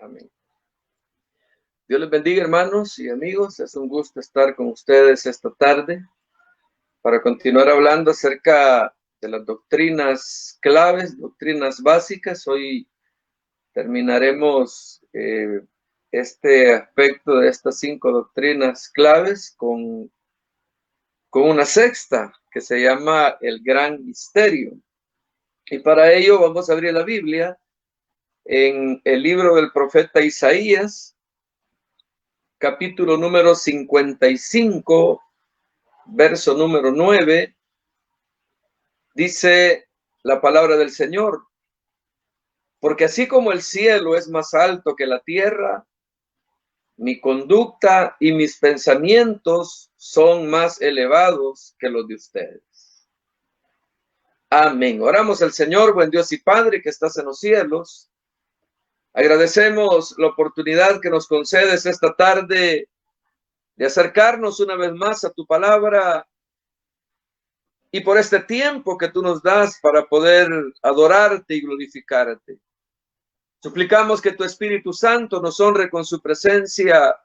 Amén. Dios les bendiga, hermanos y amigos. Es un gusto estar con ustedes esta tarde para continuar hablando acerca de las doctrinas claves, doctrinas básicas. Hoy terminaremos este aspecto de estas 5 doctrinas claves con una sexta que se llama el gran misterio. Y para ello vamos a abrir la Biblia en el libro del profeta Isaías, capítulo número 55, verso número 9, dice la palabra del Señor: porque así como el cielo es más alto que la tierra, mi conducta y mis pensamientos son más elevados que los de ustedes. Amén. Oramos al Señor, buen Dios y Padre que estás en los cielos. Agradecemos la oportunidad que nos concedes esta tarde de acercarnos una vez más a tu palabra y por este tiempo que tú nos das para poder adorarte y glorificarte. Suplicamos que tu Espíritu Santo nos honre con su presencia,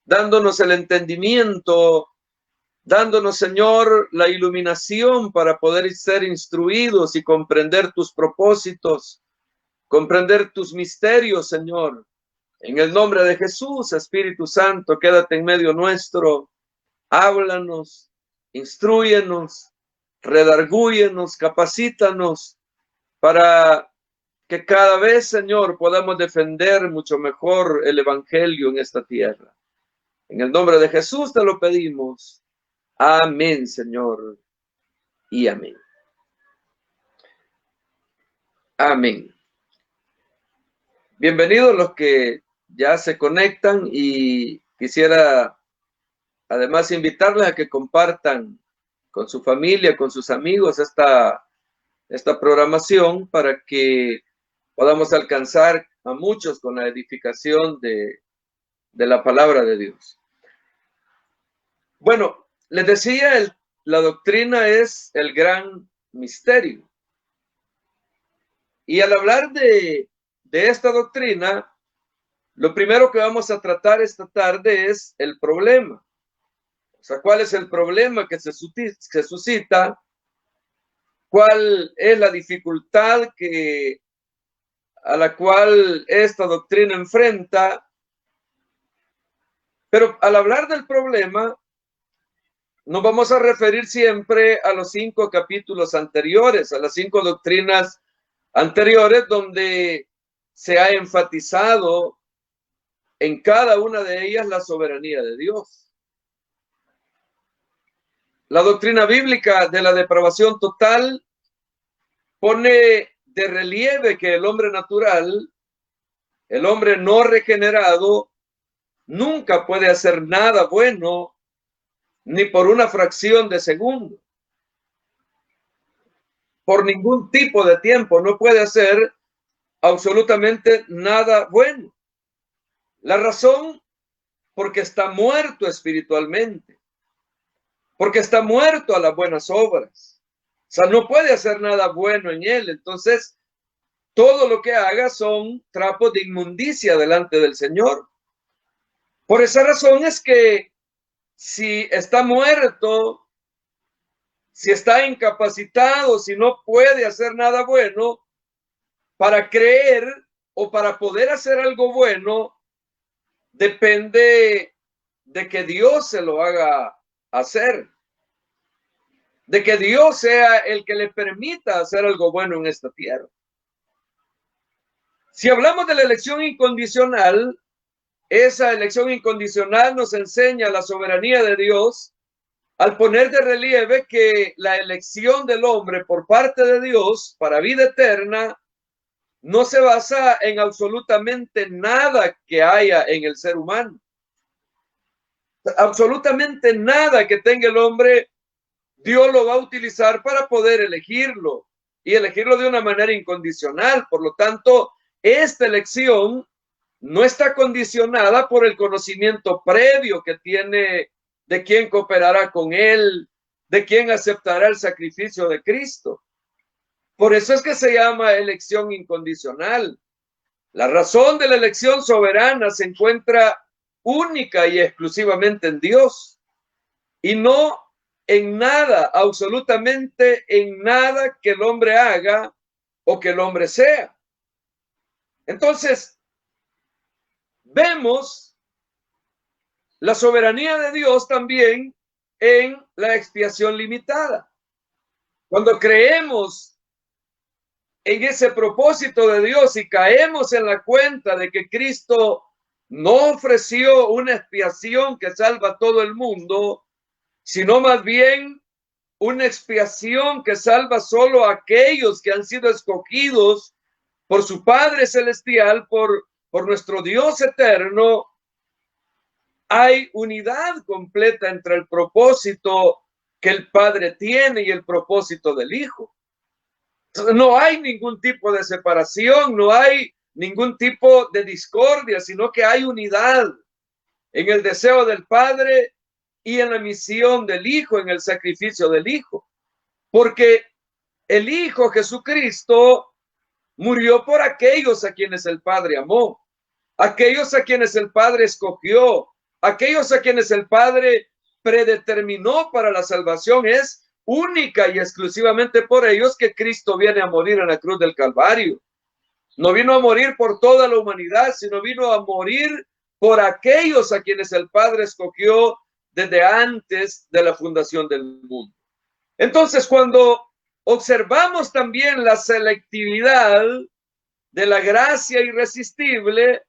dándonos el entendimiento, dándonos, Señor, la iluminación para poder ser instruidos y comprender tus propósitos, comprender tus misterios, Señor. En el nombre de Jesús, Espíritu Santo, quédate en medio nuestro, háblanos, instrúyenos, redargúyenos, capacítanos para que cada vez, Señor, podamos defender mucho mejor el evangelio en esta tierra. En el nombre de Jesús te lo pedimos. Amén, Señor, y amén. Amén. Bienvenidos los que ya se conectan, y quisiera además invitarles a que compartan con su familia, con sus amigos esta programación para que podamos alcanzar a muchos con la edificación de la palabra de Dios. Bueno, les decía, la doctrina es el gran misterio. Y al hablar de esta doctrina, lo primero que vamos a tratar esta tarde es el problema. O sea, ¿cuál es el problema que se suscita? ¿Cuál es la dificultad a la cual esta doctrina enfrenta? Pero al hablar del problema, nos vamos a referir siempre a los 5 capítulos anteriores, a las 5 doctrinas anteriores, donde se ha enfatizado en cada una de ellas la soberanía de Dios. La doctrina bíblica de la depravación total pone de relieve que el hombre natural, el hombre no regenerado, nunca puede hacer nada bueno, ni por una fracción de segundo. Por ningún tipo de tiempo no puede hacer absolutamente nada bueno. La razón, porque está muerto espiritualmente, porque está muerto a las buenas obras. O sea, no puede hacer nada bueno en él. Entonces, todo lo que haga son trapos de inmundicia delante del Señor. Por esa razón es que si está muerto, si está incapacitado, si no puede hacer nada bueno, para creer o para poder hacer algo bueno, depende de que Dios se lo haga hacer, de que Dios sea el que le permita hacer algo bueno en esta tierra. Si hablamos de la elección incondicional, esa elección incondicional nos enseña la soberanía de Dios al poner de relieve que la elección del hombre por parte de Dios para vida eterna no se basa en absolutamente nada que haya en el ser humano. Absolutamente nada que tenga el hombre, Dios lo va a utilizar para poder elegirlo, y elegirlo de una manera incondicional. Por lo tanto, esta elección no está condicionada por el conocimiento previo que tiene de quién cooperará con él, de quién aceptará el sacrificio de Cristo. Por eso es que se llama elección incondicional. La razón de la elección soberana se encuentra única y exclusivamente en Dios y no en nada, absolutamente en nada que el hombre haga o que el hombre sea. Entonces, vemos la soberanía de Dios también en la expiación limitada. Cuando creemos en ese propósito de Dios y caemos en la cuenta de que Cristo no ofreció una expiación que salva a todo el mundo, sino más bien una expiación que salva solo a aquellos que han sido escogidos por su Padre Celestial, por nuestro Dios eterno. Hay unidad completa entre el propósito que el Padre tiene y el propósito del Hijo. No hay ningún tipo de separación, no hay ningún tipo de discordia, sino que hay unidad en el deseo del Padre y en la misión del Hijo, en el sacrificio del Hijo. Porque el Hijo Jesucristo murió por aquellos a quienes el Padre amó, aquellos a quienes el Padre escogió, aquellos a quienes el Padre predeterminó para la salvación. Es única y exclusivamente por ellos que Cristo viene a morir en la cruz del Calvario. No vino a morir por toda la humanidad, sino vino a morir por aquellos a quienes el Padre escogió desde antes de la fundación del mundo. Entonces, cuando observamos también la selectividad de la gracia irresistible,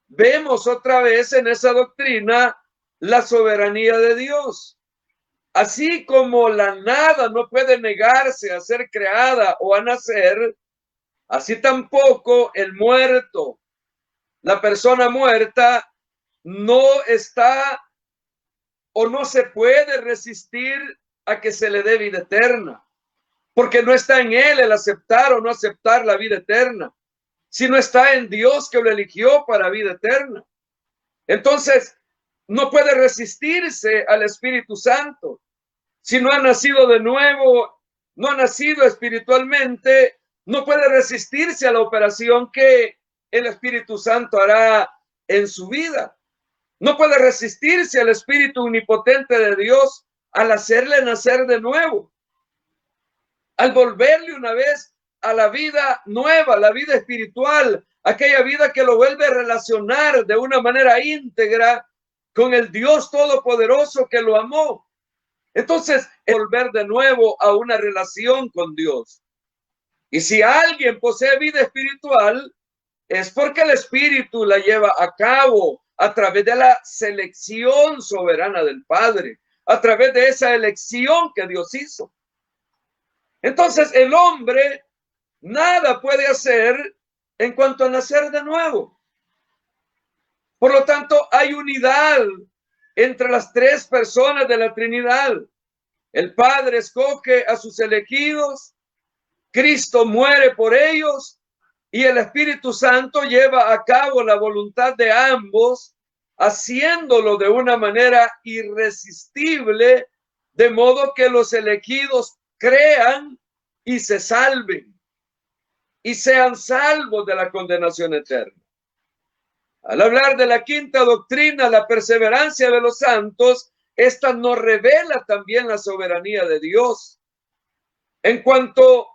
vemos otra vez en esa doctrina la soberanía de Dios. Así como la nada no puede negarse a ser creada o a nacer, así tampoco el muerto, la persona muerta, no está o no se puede resistir a que se le dé vida eterna, porque no está en él el aceptar o no aceptar la vida eterna, sino está en Dios que lo eligió para vida eterna. Entonces, no puede resistirse al Espíritu Santo. Si no ha nacido de nuevo, no ha nacido espiritualmente, no puede resistirse a la operación que el Espíritu Santo hará en su vida. No puede resistirse al Espíritu omnipotente de Dios al hacerle nacer de nuevo, al volverle una vez a la vida nueva, la vida espiritual, aquella vida que lo vuelve a relacionar de una manera íntegra con el Dios Todopoderoso que lo amó. Entonces, volver de nuevo a una relación con Dios. Y si alguien posee vida espiritual, es porque el Espíritu la lleva a cabo a través de la selección soberana del Padre, a través de esa elección que Dios hizo. Entonces, el hombre nada puede hacer en cuanto a nacer de nuevo. Por lo tanto, hay unidad entre las tres personas de la Trinidad. El Padre escoge a sus elegidos, Cristo muere por ellos y el Espíritu Santo lleva a cabo la voluntad de ambos, haciéndolo de una manera irresistible, de modo que los elegidos crean y se salven y sean salvos de la condenación eterna. Al hablar de la quinta doctrina, la perseverancia de los santos, esta nos revela también la soberanía de Dios. En cuanto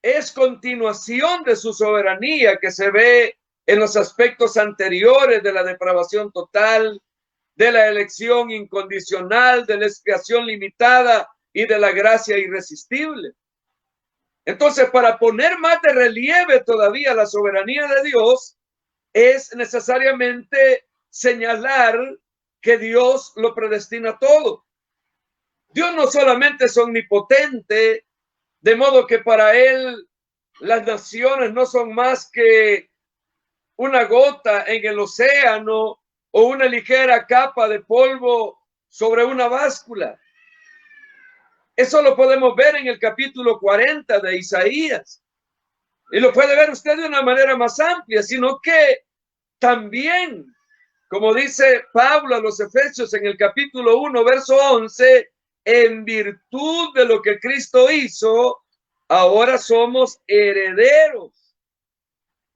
es continuación de su soberanía que se ve en los aspectos anteriores de la depravación total, de la elección incondicional, de la expiación limitada y de la gracia irresistible. Entonces, para poner más de relieve todavía la soberanía de Dios, es necesariamente señalar que Dios lo predestina todo. Dios no solamente es omnipotente, de modo que para él las naciones no son más que una gota en el océano o una ligera capa de polvo sobre una báscula. Eso lo podemos ver en el capítulo 40 de Isaías. Y lo puede ver usted de una manera más amplia, sino que también, como dice Pablo a los Efesios en el capítulo 1, verso 11, en virtud de lo que Cristo hizo, ahora somos herederos.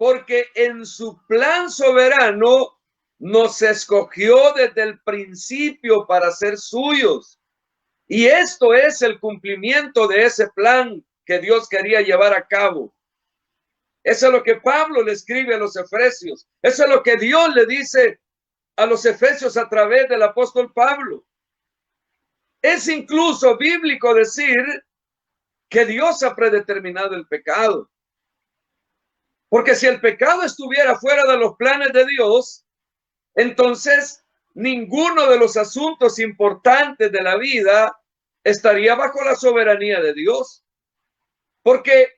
porque en su plan soberano nos escogió desde el principio para ser suyos. Y esto es el cumplimiento de ese plan que Dios quería llevar a cabo. Eso es lo que Pablo le escribe a los efesios. Eso es lo que Dios le dice a los efesios a través del apóstol Pablo. Es incluso bíblico decir que Dios ha predeterminado el pecado. Porque si el pecado estuviera fuera de los planes de Dios, entonces ninguno de los asuntos importantes de la vida estaría bajo la soberanía de Dios. Porque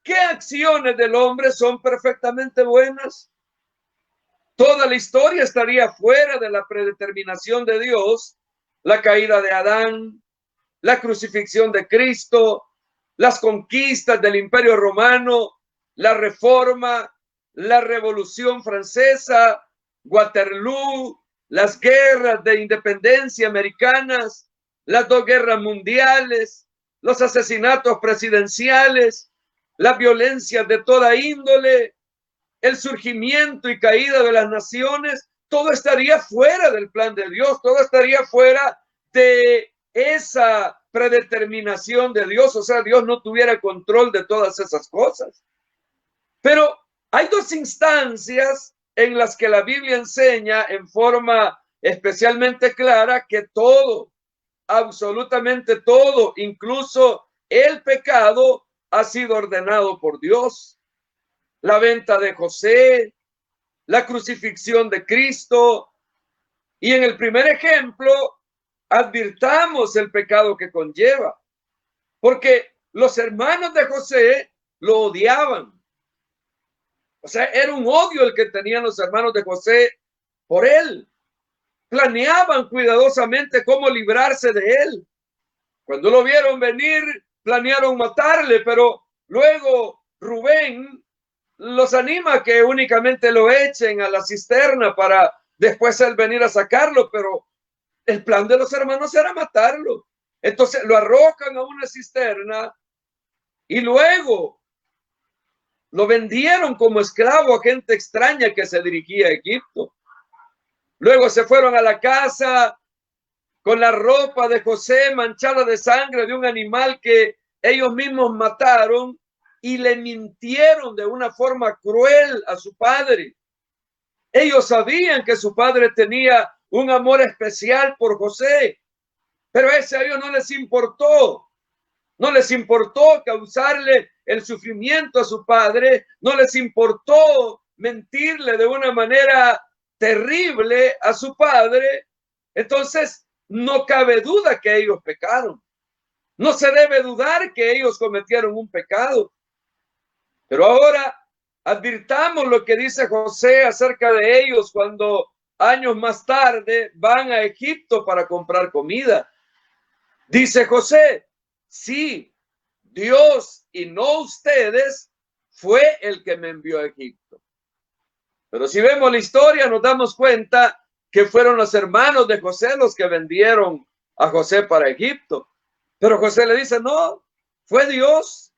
¿qué acciones del hombre son perfectamente buenas? Toda la historia estaría fuera de la predeterminación de Dios. La caída de Adán, la crucifixión de Cristo, las conquistas del Imperio Romano, la Reforma, la Revolución Francesa, Waterloo, las guerras de independencia americanas, las dos guerras mundiales, los asesinatos presidenciales, la violencia de toda índole, el surgimiento y caída de las naciones, todo estaría fuera del plan de Dios, todo estaría fuera de esa predeterminación de Dios. O sea, Dios no tuviera control de todas esas cosas. Pero hay dos instancias en las que la Biblia enseña en forma especialmente clara que todo, absolutamente todo, incluso el pecado, ha sido ordenado por Dios. La venta de José, la crucifixión de Cristo. Y en el primer ejemplo, advirtamos el pecado que conlleva. Porque los hermanos de José lo odiaban. O sea, era un odio el que tenían los hermanos de José por él. Planeaban cuidadosamente cómo librarse de él. Cuando lo vieron venir, planearon matarle, pero luego Rubén los anima a que únicamente lo echen a la cisterna para después él venir a sacarlo, pero el plan de los hermanos era matarlo. Entonces lo arrojan a una cisterna y luego lo vendieron como esclavo a gente extraña que se dirigía a Egipto. Luego se fueron a la casa con la ropa de José manchada de sangre de un animal que ellos mismos mataron y le mintieron de una forma cruel a su padre. Ellos sabían que su padre tenía un amor especial por José, pero ese a ellos no les importó. No les importó causarle el sufrimiento a su padre, no les importó mentirle de una manera terrible a su padre. Entonces, no cabe duda que ellos pecaron. No se debe dudar que ellos cometieron un pecado. Pero ahora advirtamos lo que dice José acerca de ellos cuando años más tarde van a Egipto para comprar comida. Dice José, sí, Dios y no ustedes fue el que me envió a Egipto. Pero si vemos la historia nos damos cuenta que fueron los hermanos de José los que vendieron a José para Egipto. Pero José le dice, no, fue Dios.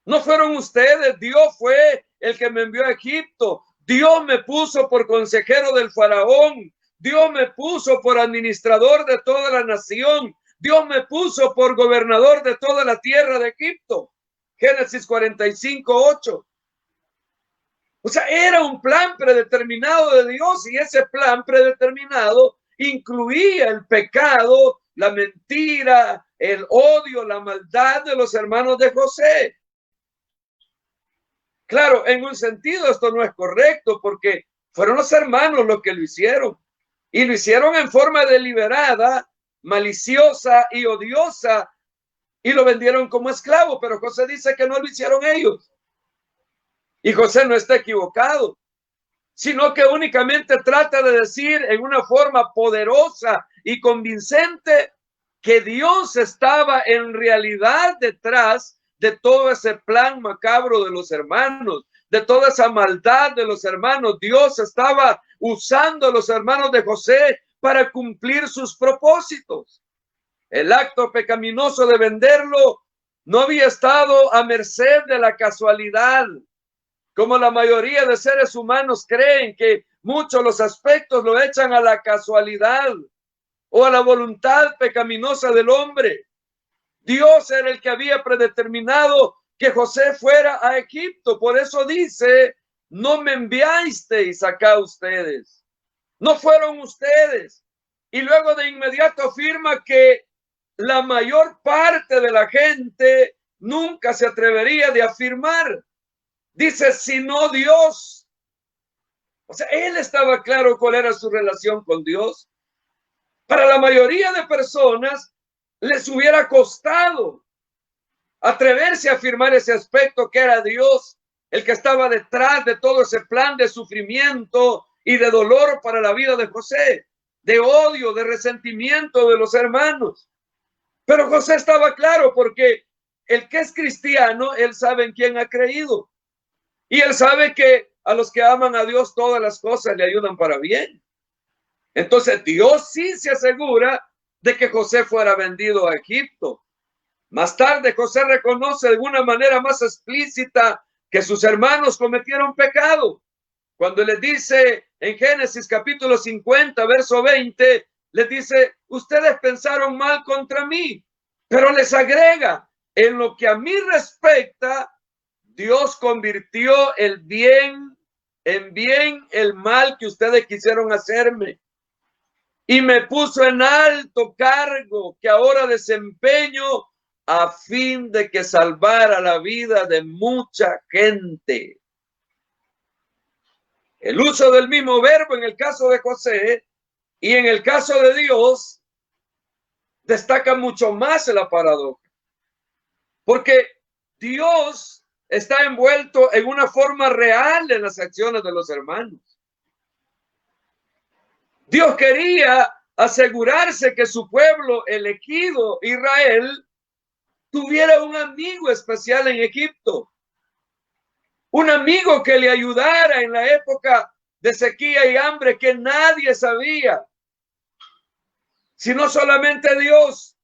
No fueron ustedes, Dios fue el que me envió a Egipto. Dios me puso por consejero del faraón. Dios me puso por administrador de toda la nación. Dios me puso por gobernador de toda la tierra de Egipto. Génesis 45:8. O sea, era un plan predeterminado de Dios y ese plan predeterminado incluía el pecado, la mentira, el odio, la maldad de los hermanos de José. Claro, en un sentido esto no es correcto porque fueron los hermanos los que lo hicieron y lo hicieron en forma deliberada, maliciosa y odiosa y lo vendieron como esclavo, pero José dice que no lo hicieron ellos. Y José no está equivocado, sino que únicamente trata de decir en una forma poderosa y convincente que Dios estaba en realidad detrás de todo ese plan macabro de los hermanos, de toda esa maldad de los hermanos. Dios estaba usando a los hermanos de José para cumplir sus propósitos. El acto pecaminoso de venderlo no había estado a merced de la casualidad. como la mayoría de seres humanos creen que muchos los aspectos lo echan a la casualidad o a la voluntad pecaminosa del hombre. Dios era el que había predeterminado que José fuera a Egipto. Por eso dice, no me enviasteis acá ustedes. No fueron ustedes. Y luego de inmediato afirma que la mayor parte de la gente nunca se atrevería de afirmar. Dice, sino Dios. O sea, él estaba claro cuál era su relación con Dios. Para la mayoría de personas les hubiera costado atreverse a afirmar ese aspecto que era Dios, el que estaba detrás de todo ese plan de sufrimiento y de dolor para la vida de José, de odio, de resentimiento de los hermanos. Pero José estaba claro porque el que es cristiano, él sabe en quién ha creído. Y él sabe que a los que aman a Dios todas las cosas le ayudan para bien. Entonces Dios sí se asegura de que José fuera vendido a Egipto. Más tarde José reconoce de alguna manera más explícita que sus hermanos cometieron pecado. Cuando les dice en Génesis capítulo 50, verso 20, les dice, ustedes pensaron mal contra mí, pero les agrega, en lo que a mí respecta, Dios convirtió el bien en bien, el mal que ustedes quisieron hacerme. Y me puso en alto cargo que ahora desempeño a fin de que salvara la vida de mucha gente. El uso del mismo verbo en el caso de José y en el caso de Dios destaca mucho más la paradoja. Porque Dios está envuelto en una forma real en las acciones de los hermanos. Dios quería asegurarse que su pueblo elegido, Israel, tuviera un amigo especial en Egipto. Un amigo que le ayudara en la época de sequía y hambre que nadie sabía, sino solamente Dios.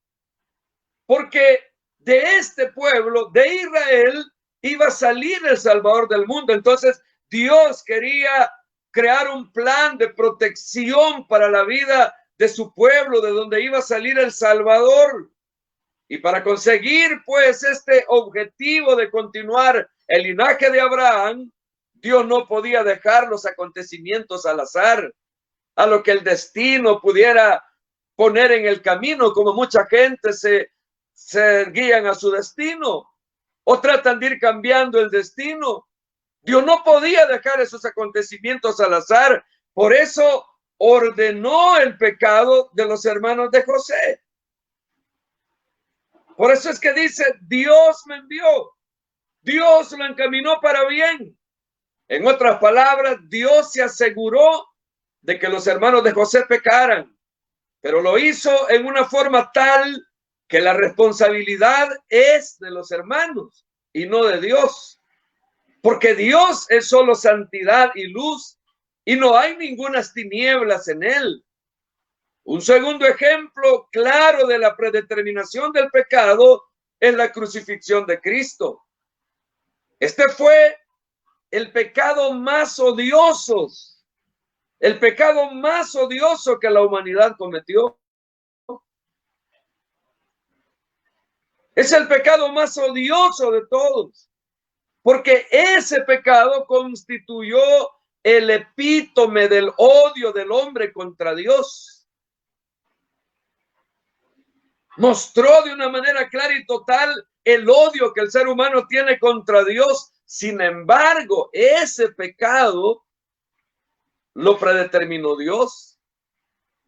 Porque de este pueblo, de Israel, iba a salir el Salvador del mundo. Entonces Dios quería crear un plan de protección para la vida de su pueblo, de donde iba a salir el Salvador. Y para conseguir pues este objetivo de continuar el linaje de Abraham, Dios no podía dejar los acontecimientos al azar, a lo que el destino pudiera poner en el camino, como mucha gente se guían a su destino o tratan de ir cambiando el destino. Dios no podía dejar esos acontecimientos al azar, por eso ordenó el pecado de los hermanos de José. Por eso es que dice, Dios me envió, Dios lo encaminó para bien. En otras palabras, Dios se aseguró de que los hermanos de José pecaran, pero lo hizo en una forma tal que la responsabilidad es de los hermanos y no de Dios. Porque Dios es solo santidad y luz y no hay ningunas tinieblas en él. Un segundo ejemplo claro de la predeterminación del pecado es la crucifixión de Cristo. Este fue el pecado más odioso, el pecado más odioso que la humanidad cometió. Es el pecado más odioso de todos, porque ese pecado constituyó el epítome del odio del hombre contra Dios. Mostró de una manera clara y total el odio que el ser humano tiene contra Dios. Sin embargo, ese pecado lo predeterminó Dios,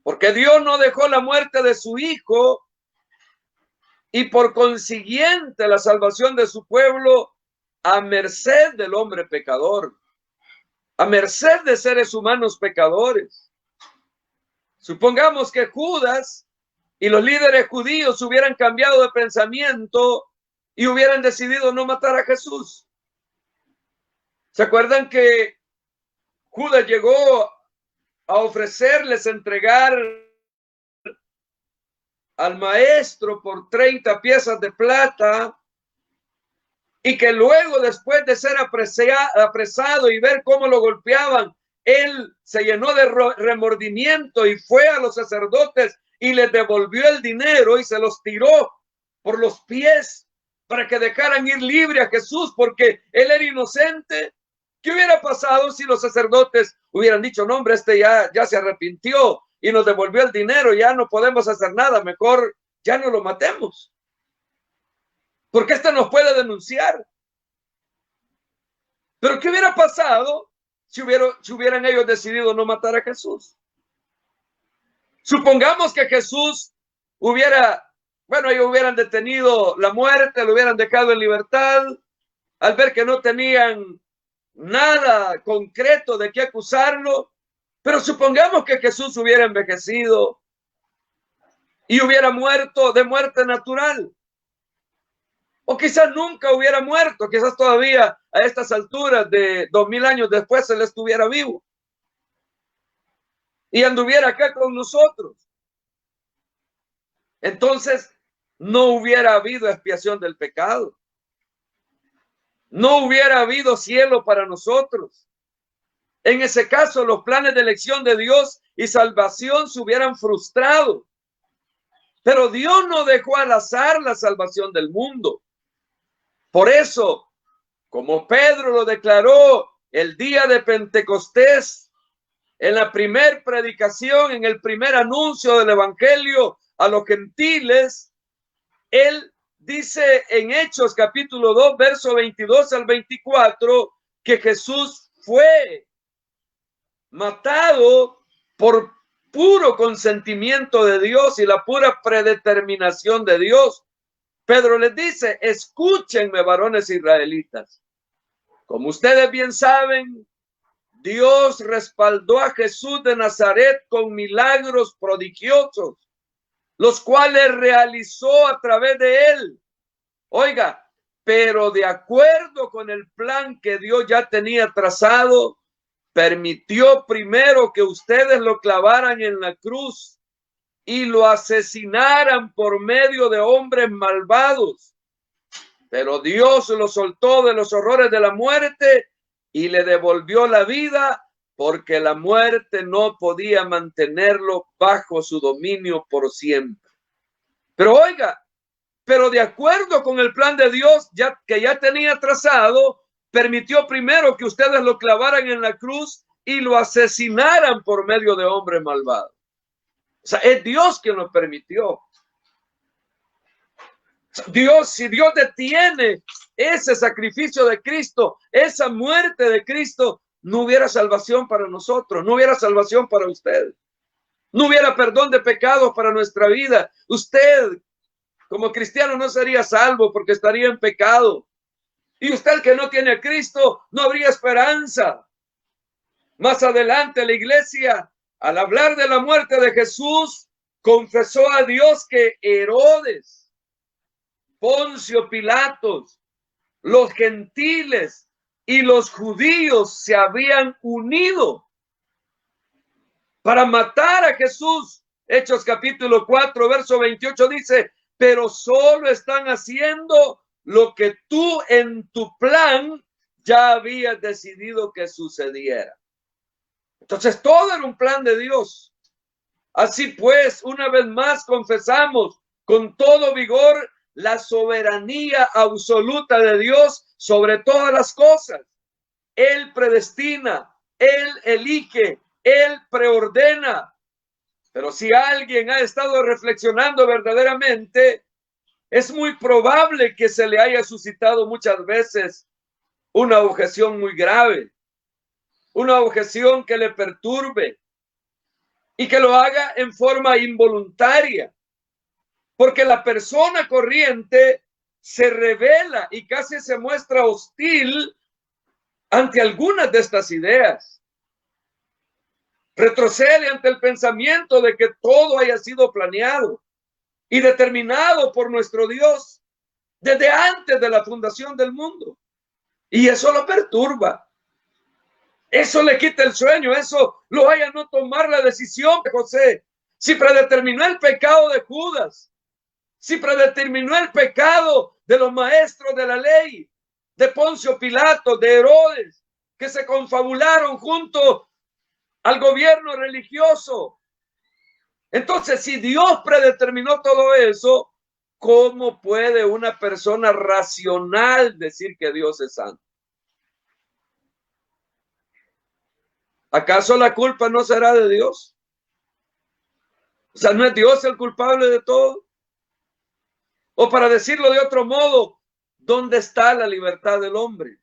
porque Dios no dejó la muerte de su Hijo y por consiguiente la salvación de su pueblo a merced del hombre pecador, a merced de seres humanos pecadores. Supongamos que Judas y los líderes judíos hubieran cambiado de pensamiento y hubieran decidido no matar a Jesús. ¿Se acuerdan que Judas llegó a ofrecerles entregar al maestro por 30 piezas de plata? y que luego, después de ser apresado y ver cómo lo golpeaban, él se llenó de remordimiento y fue a los sacerdotes y les devolvió el dinero y se los tiró por los pies para que dejaran ir libre a Jesús, porque él era inocente. ¿Qué hubiera pasado si los sacerdotes hubieran dicho, no, hombre, este ya se arrepintió y nos devolvió el dinero, ya no podemos hacer nada, mejor ya no lo matemos? Porque este nos puede denunciar. Pero ¿qué hubiera pasado si hubieran ellos decidido no matar a Jesús? Supongamos que Jesús ellos hubieran detenido la muerte, lo hubieran dejado en libertad, al ver que no tenían nada concreto de qué acusarlo. Pero supongamos que Jesús hubiera envejecido y hubiera muerto de muerte natural. O quizás nunca hubiera muerto, quizás todavía a estas alturas de 2000 años después él estuviera vivo y anduviera acá con nosotros. Entonces no hubiera habido expiación del pecado. No hubiera habido cielo para nosotros. En ese caso, los planes de elección de Dios y salvación se hubieran frustrado. Pero Dios no dejó al azar la salvación del mundo. Por eso, como Pedro lo declaró el día de Pentecostés, en la primer predicación, en el primer anuncio del evangelio a los gentiles, él dice en Hechos capítulo 2, verso 22 al 24, que Jesús fue matado por puro consentimiento de Dios y la pura predeterminación de Dios. Pedro les dice, escúchenme, varones israelitas. Como ustedes bien saben, Dios respaldó a Jesús de Nazaret con milagros prodigiosos, los cuales realizó a través de él. Oiga, pero de acuerdo con el plan que Dios ya tenía trazado, permitió primero que ustedes lo clavaran en la cruz y lo asesinaran por medio de hombres malvados. Pero Dios lo soltó de los horrores de la muerte y le devolvió la vida, porque la muerte no podía mantenerlo bajo su dominio por siempre. Pero oiga, pero de acuerdo con el plan de Dios que ya tenía trazado, permitió primero que ustedes lo clavaran en la cruz y lo asesinaran por medio de hombres malvados. O sea, es Dios quien lo permitió. Si Dios detiene ese sacrificio de Cristo, esa muerte de Cristo, no hubiera salvación para nosotros, no hubiera salvación para usted, no hubiera perdón de pecados para nuestra vida. Usted, como cristiano, no sería salvo porque estaría en pecado. Y usted que no tiene a Cristo, no habría esperanza. Más adelante la iglesia, al hablar de la muerte de Jesús, confesó a Dios que Herodes, Poncio Pilatos, los gentiles y los judíos se habían unido para matar a Jesús. Hechos capítulo 4, verso 28 dice, pero solo están haciendo lo que tú en tu plan ya habías decidido que sucediera. Entonces todo era un plan de Dios. Así pues, una vez más confesamos con todo vigor la soberanía absoluta de Dios sobre todas las cosas. Él predestina, Él elige, Él preordena. Pero si alguien ha estado reflexionando verdaderamente, es muy probable que se le haya suscitado muchas veces una objeción muy grave, una objeción que le perturbe y que lo haga en forma involuntaria, porque la persona corriente se revela y casi se muestra hostil ante algunas de estas ideas. Retrocede ante el pensamiento de que todo haya sido planeado y determinado por nuestro Dios desde antes de la fundación del mundo. Y eso lo perturba. Eso le quita el sueño, eso lo haya no tomar la decisión de José. Si predeterminó el pecado de Judas, si predeterminó el pecado de los maestros de la ley, de Poncio Pilato, de Herodes, que se confabularon junto al gobierno religioso. Entonces, si Dios predeterminó todo eso, ¿cómo puede una persona racional decir que Dios es santo? ¿Acaso la culpa no será de Dios? O sea, ¿no es Dios el culpable de todo? O para decirlo de otro modo, ¿dónde está la libertad del hombre?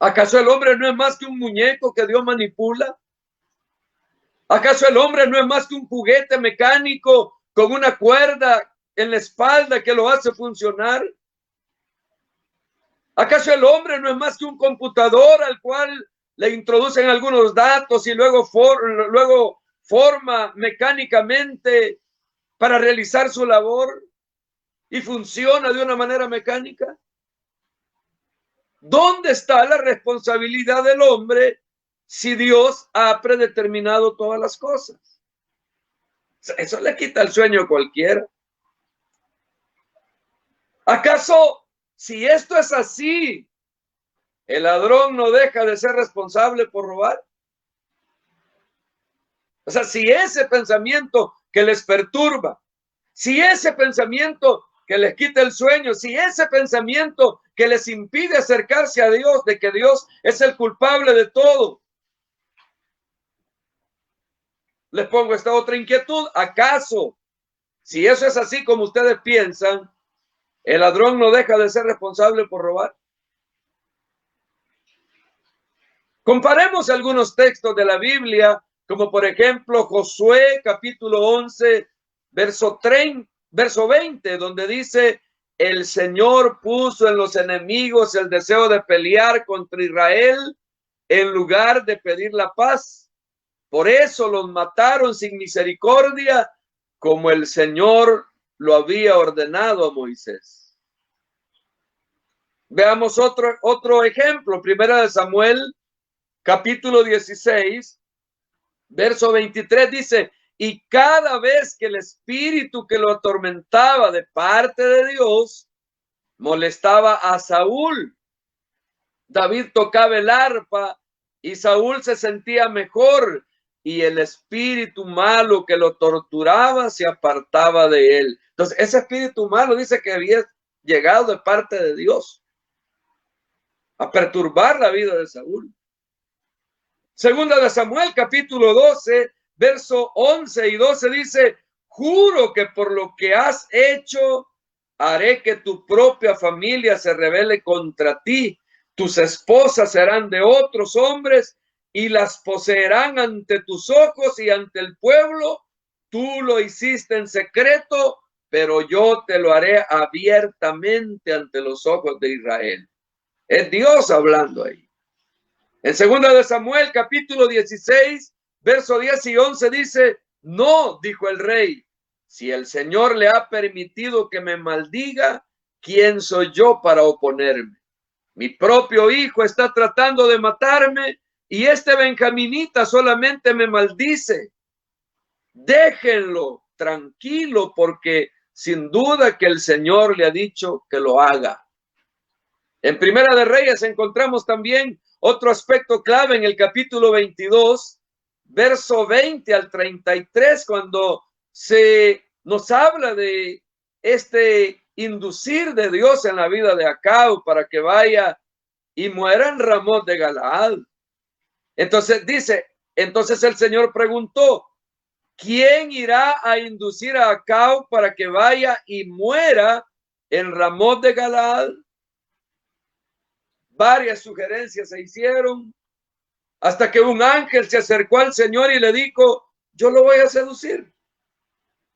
¿Acaso el hombre no es más que un muñeco que Dios manipula? ¿Acaso el hombre no es más que un juguete mecánico con una cuerda en la espalda que lo hace funcionar? ¿Acaso el hombre no es más que un computador al cual le introducen algunos datos y luego forma mecánicamente para realizar su labor y funciona de una manera mecánica? ¿Dónde está la responsabilidad del hombre si Dios ha predeterminado todas las cosas? Eso le quita el sueño a cualquiera. ¿Acaso, si esto es así, el ladrón no deja de ser responsable por robar? O sea, si ese pensamiento que les perturba, si ese pensamiento que les quita el sueño, si ese pensamiento que les impide acercarse a Dios, de que Dios es el culpable de todo, les pongo esta otra inquietud. ¿Acaso, si eso es así como ustedes piensan, el ladrón no deja de ser responsable por robar? Comparemos algunos textos de la Biblia, como por ejemplo Josué capítulo 11, verso 20, donde dice: el Señor puso en los enemigos el deseo de pelear contra Israel en lugar de pedir la paz. Por eso los mataron sin misericordia, como el Señor lo había ordenado a Moisés. Veamos otro ejemplo. Primera de Samuel, capítulo 16, verso 23 dice: y cada vez que el espíritu que lo atormentaba de parte de Dios molestaba a Saúl, David tocaba el arpa y Saúl se sentía mejor, y el espíritu malo que lo torturaba se apartaba de él. Entonces, ese espíritu malo dice que había llegado de parte de Dios a perturbar la vida de Saúl. Segunda de Samuel, capítulo 12, verso 11 y 12 dice: juro que por lo que has hecho, haré que tu propia familia se rebele contra ti. Tus esposas serán de otros hombres y las poseerán ante tus ojos y ante el pueblo. Tú lo hiciste en secreto, pero yo te lo haré abiertamente ante los ojos de Israel. Es Dios hablando ahí. En segunda de Samuel, capítulo 16, verso 10 y 11 dice: no, dijo el rey, si el Señor le ha permitido que me maldiga, ¿quién soy yo para oponerme? Mi propio hijo está tratando de matarme y este benjaminita solamente me maldice. Déjenlo tranquilo, porque sin duda que el Señor le ha dicho que lo haga. En Primera de Reyes encontramos también otro aspecto clave en el capítulo 22, verso 20 al 33, cuando se nos habla de este inducir de Dios en la vida de Acab para que vaya y muera en Ramot de Galaad. Entonces dice, entonces el Señor preguntó: ¿quién irá a inducir a Acab para que vaya y muera en Ramot de Galaad? Varias sugerencias se hicieron hasta que un ángel se acercó al Señor y le dijo: yo lo voy a seducir.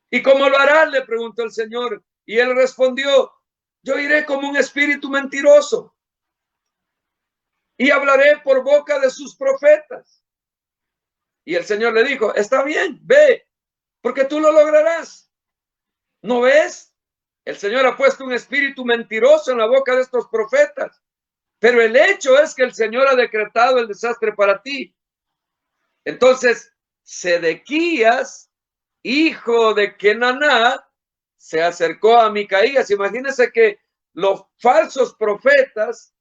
¿Y cómo lo hará?, le preguntó el Señor. Y él respondió: yo iré como un espíritu mentiroso y hablaré por boca de sus profetas. Y el Señor le dijo: está bien, ve, porque tú lo lograrás. ¿No ves? El Señor ha puesto un espíritu mentiroso en la boca de estos profetas. Pero el hecho es que el Señor ha decretado el desastre para ti. Entonces, Sedequías, hijo de Kenaná, se acercó a Micaías. Imagínense que los falsos profetas,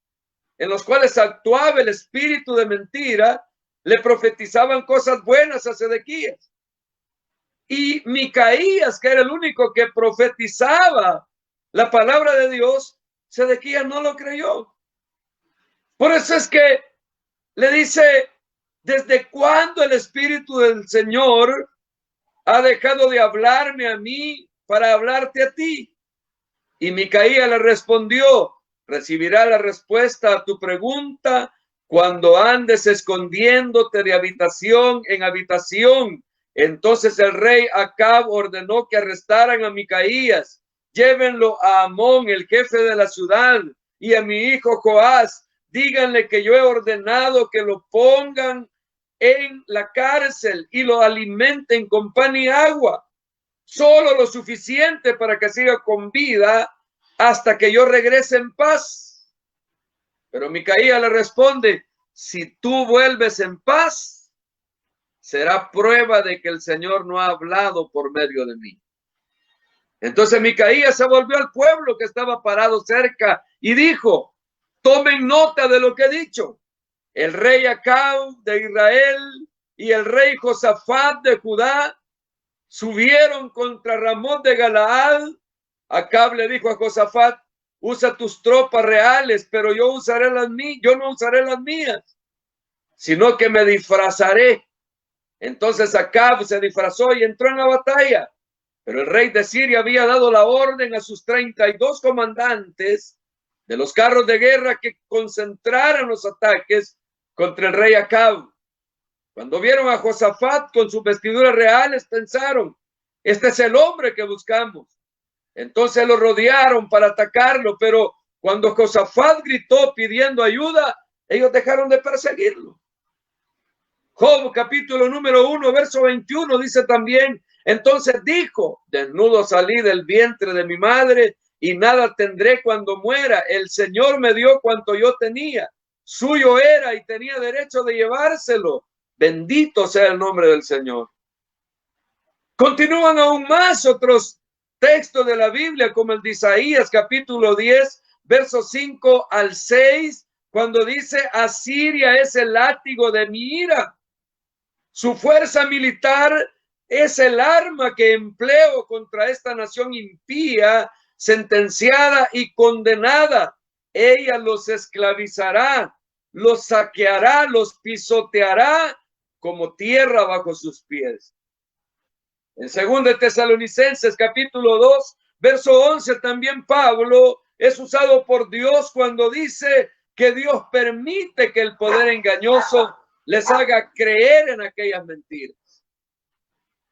en los cuales actuaba el espíritu de mentira, le profetizaban cosas buenas a Sedequías. Y Micaías, que era el único que profetizaba la palabra de Dios, Sedequías no lo creyó. Por eso es que le dice: ¿desde cuándo el espíritu del Señor ha dejado de hablarme a mí para hablarte a ti? Y Micaías le respondió: recibirá la respuesta a tu pregunta cuando andes escondiéndote de habitación en habitación. Entonces el rey Acab ordenó que arrestaran a Micaías. Llévenlo a Amón, el jefe de la ciudad, y a mi hijo Joás. Díganle que yo he ordenado que lo pongan en la cárcel y lo alimenten con pan y agua, solo lo suficiente para que siga con vida hasta que yo regrese en paz. Pero Micaías le responde: si tú vuelves en paz, será prueba de que el Señor no ha hablado por medio de mí. Entonces Micaías se volvió al pueblo que estaba parado cerca y dijo: tomen nota de lo que he dicho. El rey Acab de Israel y el rey Josafat de Judá subieron contra Ramón de Galaad. Acab le dijo a Josafat: usa tus tropas reales, pero yo no usaré las mías, sino que me disfrazaré. Entonces Acab se disfrazó y entró en la batalla. Pero el rey de Siria había dado la orden a sus 32 comandantes de los carros de guerra que concentraran los ataques contra el rey Acab. Cuando vieron a Josafat con sus vestiduras reales, pensaron: este es el hombre que buscamos. Entonces lo rodearon para atacarlo, pero cuando Josafat gritó pidiendo ayuda, ellos dejaron de perseguirlo. Job capítulo número 1, verso 21 dice también: entonces dijo: desnudo salí del vientre de mi madre y nada tendré cuando muera. El Señor me dio cuanto yo tenía, suyo era y tenía derecho de llevárselo. Bendito sea el nombre del Señor. Continúan aún más otros textos de la Biblia, como el de Isaías capítulo 10, versos 5 al 6, cuando dice: Asiria es el látigo de mi ira. Su fuerza militar es el arma que empleo contra esta nación impía, sentenciada y condenada. Ella los esclavizará, los saqueará, los pisoteará como tierra bajo sus pies. En 2 Tesalonicenses capítulo 2, verso 11, también Pablo es usado por Dios cuando dice que Dios permite que el poder engañoso les haga creer en aquellas mentiras.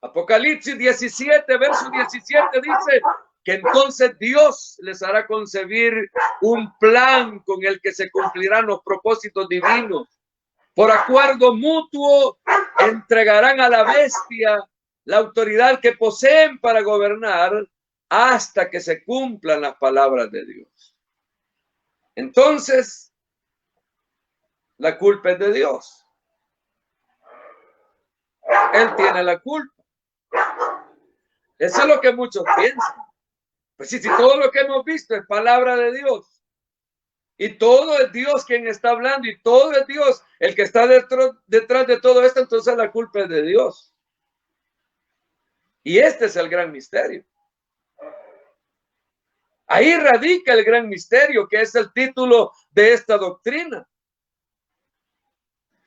Apocalipsis 17, verso 17 dice que entonces Dios les hará concebir un plan con el que se cumplirán los propósitos divinos. Por acuerdo mutuo entregarán a la bestia la autoridad que poseen para gobernar hasta que se cumplan las palabras de Dios. Entonces, la culpa es de Dios. Él tiene la culpa. Eso es lo que muchos piensan. Pues sí, si todo lo que hemos visto es palabra de Dios y todo es Dios quien está hablando y todo es Dios el que está detrás de todo esto, entonces la culpa es de Dios. Y este es el gran misterio. Ahí radica el gran misterio, que es el título de esta doctrina.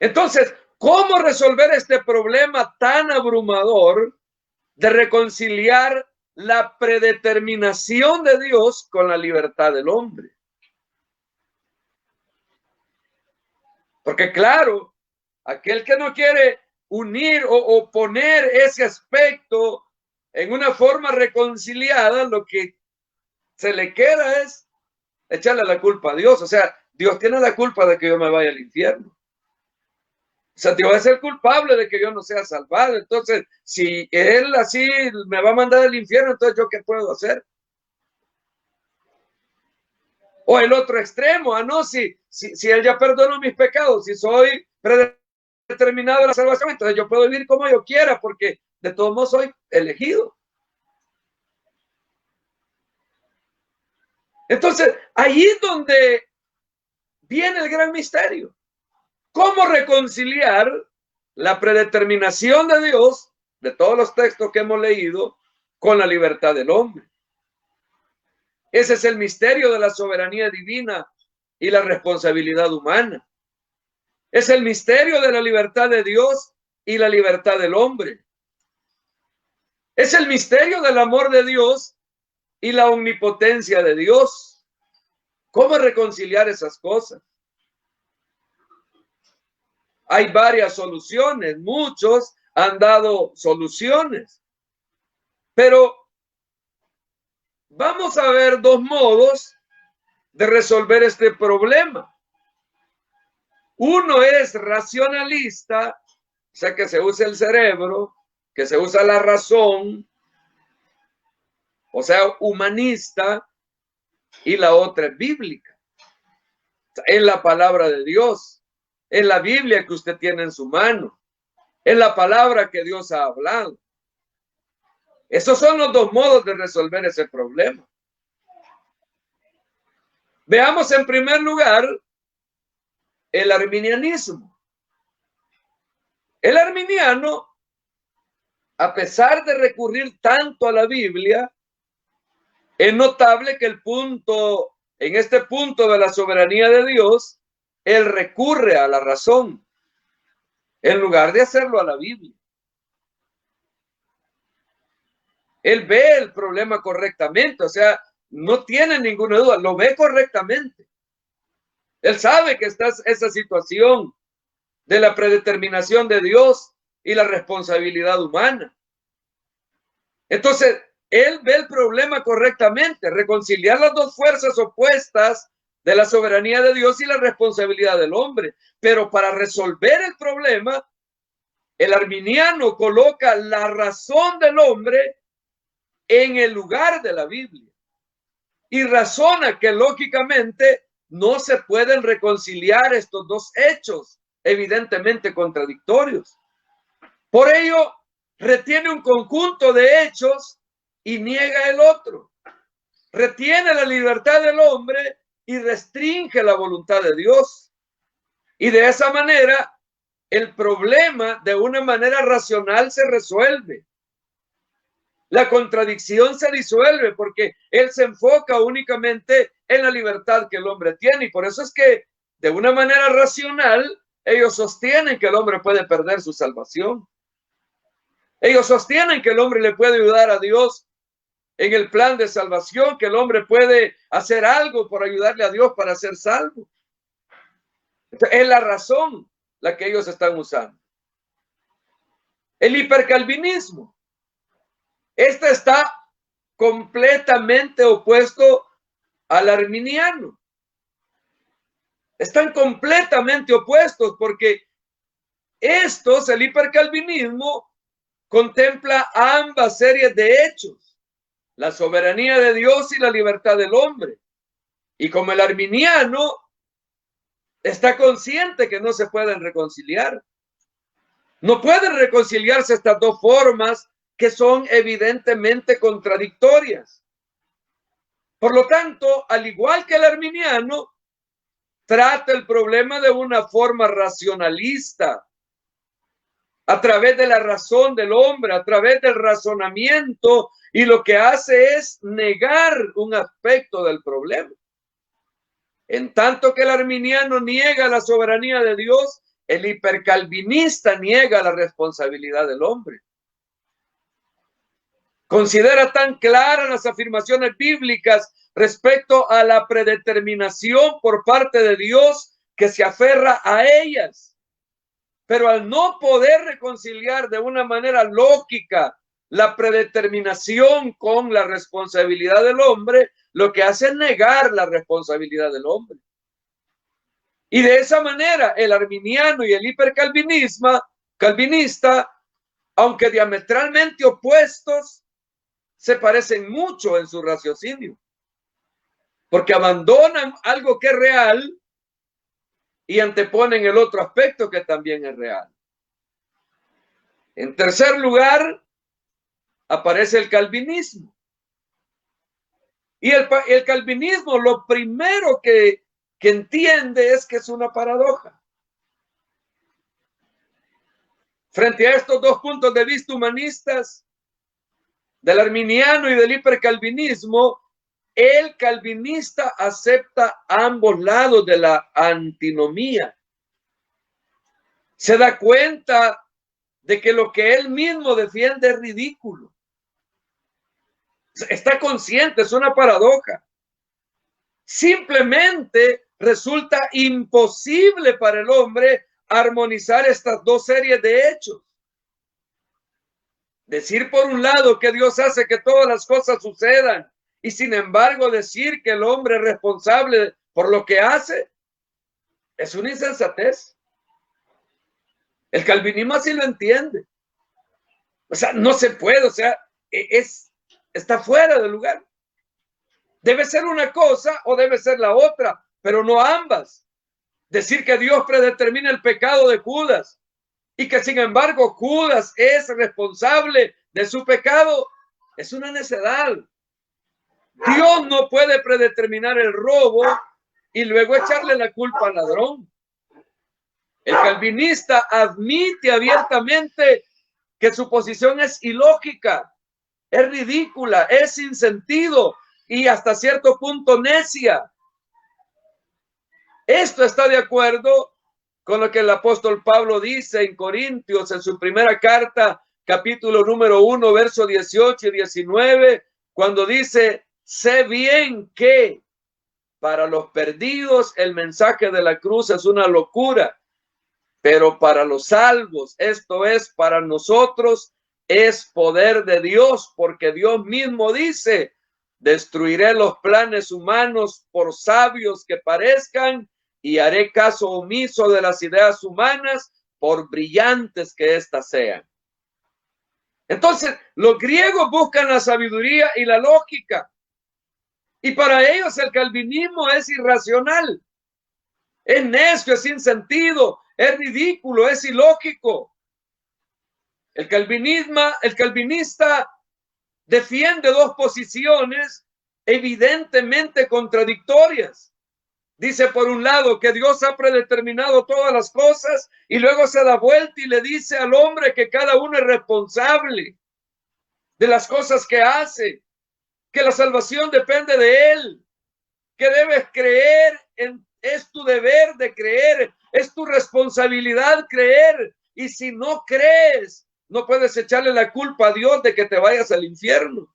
Entonces, ¿cómo resolver este problema tan abrumador de reconciliar la predeterminación de Dios con la libertad del hombre? Porque claro, aquel que no quiere unir o poner ese aspecto en una forma reconciliada, lo que se le queda es echarle la culpa a Dios. O sea, Dios tiene la culpa de que yo me vaya al infierno. O sea, Dios es el culpable de que yo no sea salvado. Entonces, si Él así me va a mandar al infierno, entonces ¿yo qué puedo hacer? O el otro extremo, no, si Él ya perdonó mis pecados, si soy predeterminado a la salvación, entonces yo puedo vivir como yo quiera, porque de todos modos soy elegido. Entonces, ahí es donde viene el gran misterio. ¿Cómo reconciliar la predeterminación de Dios, de todos los textos que hemos leído, con la libertad del hombre? Ese es el misterio de la soberanía divina y la responsabilidad humana. Es el misterio de la libertad de Dios y la libertad del hombre. Es el misterio del amor de Dios y la omnipotencia de Dios. ¿Cómo reconciliar esas cosas? Hay varias soluciones, muchos han dado soluciones, pero vamos a ver dos modos de resolver este problema. Uno es racionalista, o sea, que se usa el cerebro, que se usa la razón, o sea, humanista, y la otra es bíblica. Es la palabra de Dios, es la Biblia que usted tiene en su mano, es la palabra que Dios ha hablado. Esos son los dos modos de resolver ese problema. Veamos en primer lugar el arminianismo. El arminiano, a pesar de recurrir tanto a la Biblia, es notable que en este punto de la soberanía de Dios, él recurre a la razón, en lugar de hacerlo a la Biblia. Él ve el problema correctamente, o sea, no tiene ninguna duda, lo ve correctamente. Él sabe que está esa situación de la predeterminación de Dios y la responsabilidad humana. Entonces, él ve el problema correctamente, reconciliar las dos fuerzas opuestas de la soberanía de Dios y la responsabilidad del hombre. Pero para resolver el problema, el arminiano coloca la razón del hombre en el lugar de la Biblia y razona que lógicamente no se pueden reconciliar estos dos hechos evidentemente contradictorios. Por ello, retiene un conjunto de hechos y niega el otro. Retiene la libertad del hombre y restringe la voluntad de Dios. Y de esa manera, el problema de una manera racional se resuelve. La contradicción se disuelve porque él se enfoca únicamente en la libertad que el hombre tiene. Y por eso es que de una manera racional ellos sostienen que el hombre puede perder su salvación. Ellos sostienen que el hombre le puede ayudar a Dios en el plan de salvación, que el hombre puede hacer algo por ayudarle a Dios para ser salvo. Entonces, es la razón la que ellos están usando. El hipercalvinismo. Este está completamente opuesto al arminiano. Están completamente opuestos porque el hipercalvinismo, contempla ambas series de hechos, la soberanía de Dios y la libertad del hombre. Y como el arminiano está consciente que no se pueden reconciliar, no pueden reconciliarse estas dos formas que son evidentemente contradictorias. Por lo tanto, al igual que el arminiano, trata el problema de una forma racionalista, a través de la razón del hombre, a través del razonamiento, y lo que hace es negar un aspecto del problema. En tanto que el arminiano niega la soberanía de Dios, el hipercalvinista niega la responsabilidad del hombre. Considera tan claras las afirmaciones bíblicas respecto a la predeterminación por parte de Dios que se aferra a ellas. Pero al no poder reconciliar de una manera lógica la predeterminación con la responsabilidad del hombre, lo que hace es negar la responsabilidad del hombre. Y de esa manera, el arminiano y el hipercalvinista, aunque diametralmente opuestos, se parecen mucho en su raciocinio, porque abandonan algo que es real y anteponen el otro aspecto que también es real. En tercer lugar, aparece el calvinismo. Y el calvinismo lo primero que entiende es que es una paradoja. Frente a estos dos puntos de vista humanistas, del arminiano y del hipercalvinismo, el calvinista acepta ambos lados de la antinomía. Se da cuenta de que lo que él mismo defiende es ridículo. Está consciente, es una paradoja. Simplemente resulta imposible para el hombre armonizar estas dos series de hechos. Decir por un lado que Dios hace que todas las cosas sucedan y sin embargo decir que el hombre es responsable por lo que hace es una insensatez. El calvinismo así lo entiende. O sea, no se puede, o sea, está fuera de lugar. Debe ser una cosa o debe ser la otra, pero no ambas. Decir que Dios predetermina el pecado de Judas y que sin embargo Judas es responsable de su pecado es una necedad. Dios no puede predeterminar el robo y luego echarle la culpa al ladrón. El calvinista admite abiertamente que su posición es ilógica, es ridícula, es sin sentido y hasta cierto punto necia. Esto está de acuerdo con lo que el apóstol Pablo dice en Corintios, en su primera carta, capítulo número 1, verso 18 y 19, cuando dice: sé bien que para los perdidos el mensaje de la cruz es una locura, pero para los salvos, esto es, para nosotros, es poder de Dios, porque Dios mismo dice: destruiré los planes humanos por sabios que parezcan y haré caso omiso de las ideas humanas por brillantes que éstas sean. Entonces, los griegos buscan la sabiduría y la lógica, y para ellos el calvinismo es irracional, es necio, es sin sentido, es ridículo, es ilógico. El calvinista defiende dos posiciones evidentemente contradictorias. Dice por un lado que Dios ha predeterminado todas las cosas y luego se da vuelta y le dice al hombre que cada uno es responsable de las cosas que hace, que la salvación depende de él, que debes creer, es tu deber de creer, es tu responsabilidad creer, y si no crees, no puedes echarle la culpa a Dios de que te vayas al infierno.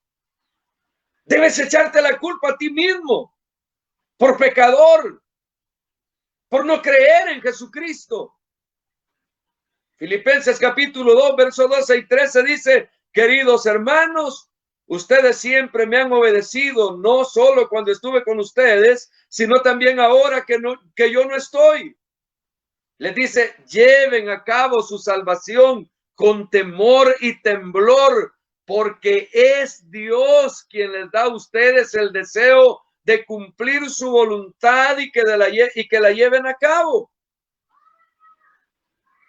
Debes echarte la culpa a ti mismo por pecador, por no creer en Jesucristo. Filipenses capítulo 2, verso 12 y 13 dice: queridos hermanos, ustedes siempre me han obedecido, no solo cuando estuve con ustedes, sino también ahora que yo no estoy. Les dice: lleven a cabo su salvación con temor y temblor, porque es Dios quien les da a ustedes el deseo de cumplir su voluntad y que la lleven a cabo.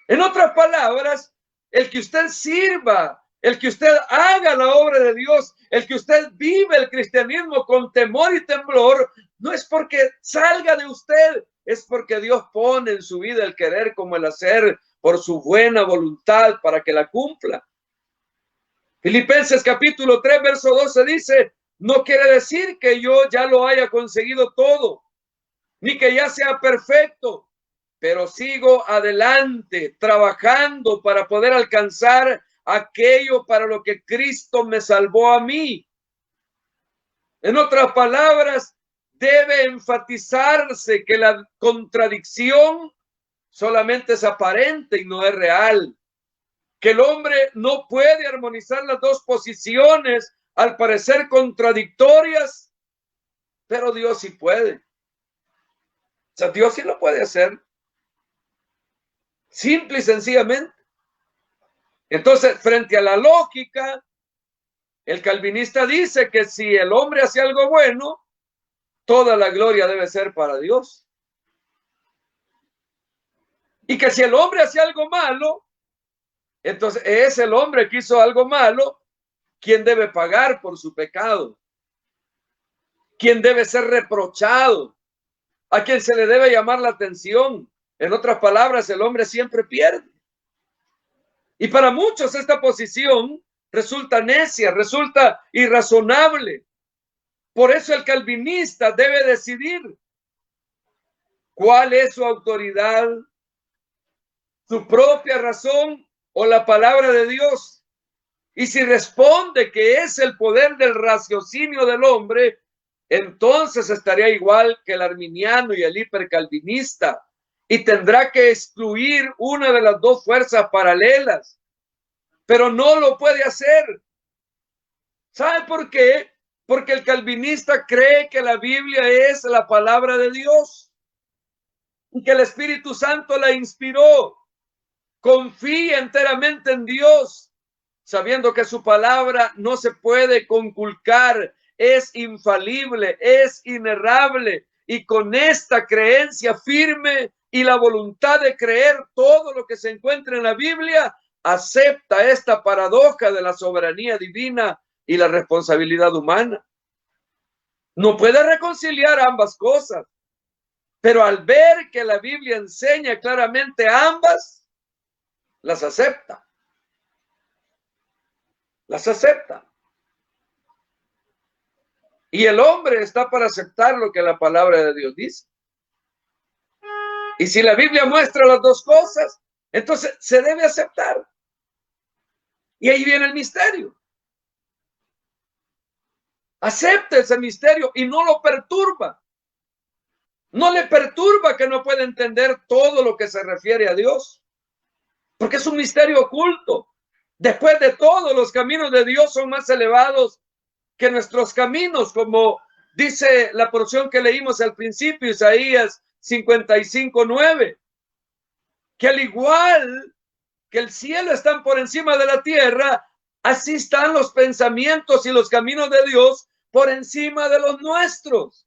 En otras palabras, el que usted sirva, el que usted haga la obra de Dios, el que usted vive el cristianismo con temor y temblor, no es porque salga de usted, es porque Dios pone en su vida el querer como el hacer por su buena voluntad para que la cumpla. Filipenses capítulo 3, verso 12 dice: no quiere decir que yo ya lo haya conseguido todo, ni que ya sea perfecto, pero sigo adelante trabajando para poder alcanzar aquello para lo que Cristo me salvó a mí. En otras palabras, debe enfatizarse que la contradicción solamente es aparente y no es real. Que el hombre no puede armonizar las dos posiciones al parecer contradictorias, pero Dios sí puede. O sea, Dios sí lo puede hacer. Simple y sencillamente. Entonces, frente a la lógica, el calvinista dice que si el hombre hace algo bueno, toda la gloria debe ser para Dios. Y que si el hombre hace algo malo, entonces es el hombre que hizo algo malo quien debe pagar por su pecado. quien debe ser reprochado, a quien se le debe llamar la atención. En otras palabras, el hombre siempre pierde. Y para muchos esta posición resulta necia, resulta irrazonable. Por eso el calvinista debe decidir cuál es su autoridad, su propia razón o la palabra de Dios. Y si responde que es el poder del raciocinio del hombre, entonces estaría igual que el arminiano y el hipercalvinista y tendrá que excluir una de las dos fuerzas paralelas, pero no lo puede hacer. ¿Sabe por qué? Porque el calvinista cree que la Biblia es la palabra de Dios y que el Espíritu Santo la inspiró. Confía enteramente en Dios, sabiendo que su palabra no se puede conculcar, es infalible, es inerrable, y con esta creencia firme y la voluntad de creer todo lo que se encuentra en la Biblia, acepta esta paradoja de la soberanía divina y la responsabilidad humana. No puede reconciliar ambas cosas, pero al ver que la Biblia enseña claramente ambas, las acepta. Las acepta. Y el hombre está para aceptar lo que la palabra de Dios dice. Y si la Biblia muestra las dos cosas, entonces se debe aceptar. Y ahí viene el misterio. Acepta ese misterio y no lo perturba. No le perturba que no pueda entender todo lo que se refiere a Dios. Porque es un misterio oculto. Después de todo, los caminos de Dios son más elevados que nuestros caminos, como dice la porción que leímos al principio, Isaías 55:9, que al igual que el cielo están por encima de la tierra, así están los pensamientos y los caminos de Dios por encima de los nuestros.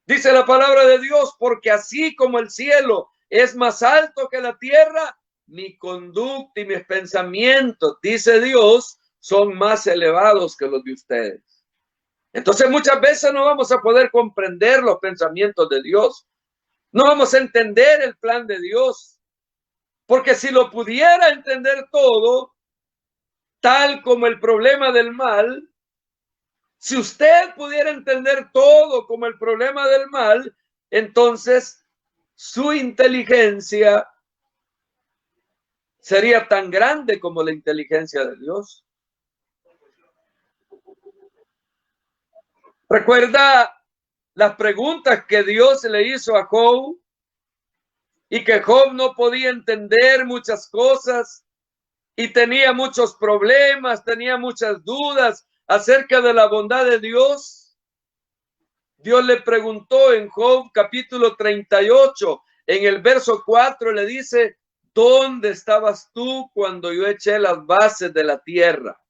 Dice la palabra de Dios, porque así como el cielo es más alto que la tierra, mi conducta y mis pensamientos, dice Dios, son más elevados que los de ustedes. Entonces muchas veces no vamos a poder comprender los pensamientos de Dios. No vamos a entender el plan de Dios. Porque si lo pudiera entender todo, tal como el problema del mal, si usted pudiera entender todo como el problema del mal, entonces su inteligencia sería tan grande como la inteligencia de Dios. ¿Recuerda las preguntas que Dios le hizo a Job? Y que Job no podía entender muchas cosas y tenía muchos problemas, tenía muchas dudas acerca de la bondad de Dios. Dios le preguntó en Job capítulo 38, en el verso 4 le dice, ¿dónde estabas tú cuando yo eché las bases de la tierra?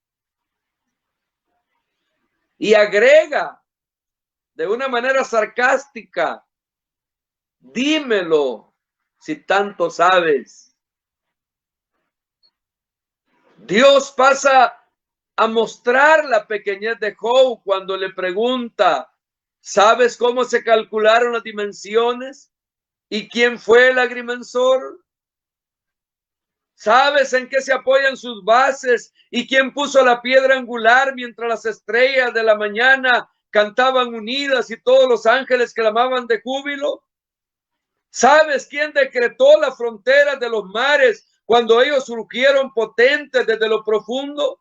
Y agrega de una manera sarcástica, dímelo si tanto sabes. Dios pasa a mostrar la pequeñez de Job cuando le pregunta, ¿sabes cómo se calcularon las dimensiones? ¿Y quién fue el agrimensor? ¿Sabes en qué se apoyan sus bases? ¿Y quién puso la piedra angular mientras las estrellas de la mañana cantaban unidas y todos los ángeles clamaban de júbilo? ¿Sabes quién decretó las fronteras de los mares cuando ellos surgieron potentes desde lo profundo?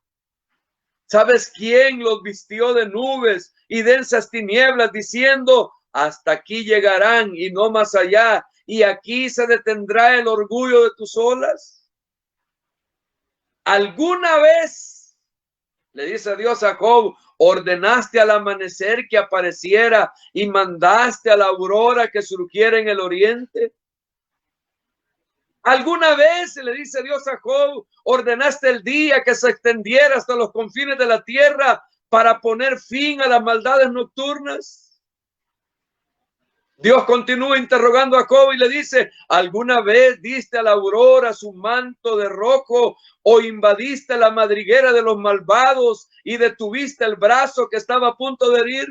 ¿Sabes quién los vistió de nubes y densas tinieblas diciendo, hasta aquí llegarán y no más allá, y aquí se detendrá el orgullo de tus olas? ¿Alguna vez, le dice Dios a Job, ordenaste al amanecer que apareciera y mandaste a la aurora que surgiera en el oriente? ¿Alguna vez, le dice Dios a Job, ordenaste el día que se extendiera hasta los confines de la tierra para poner fin a las maldades nocturnas? Dios continúa interrogando a Job y le dice, ¿alguna vez diste a la aurora su manto de rojo o invadiste la madriguera de los malvados y detuviste el brazo que estaba a punto de herir?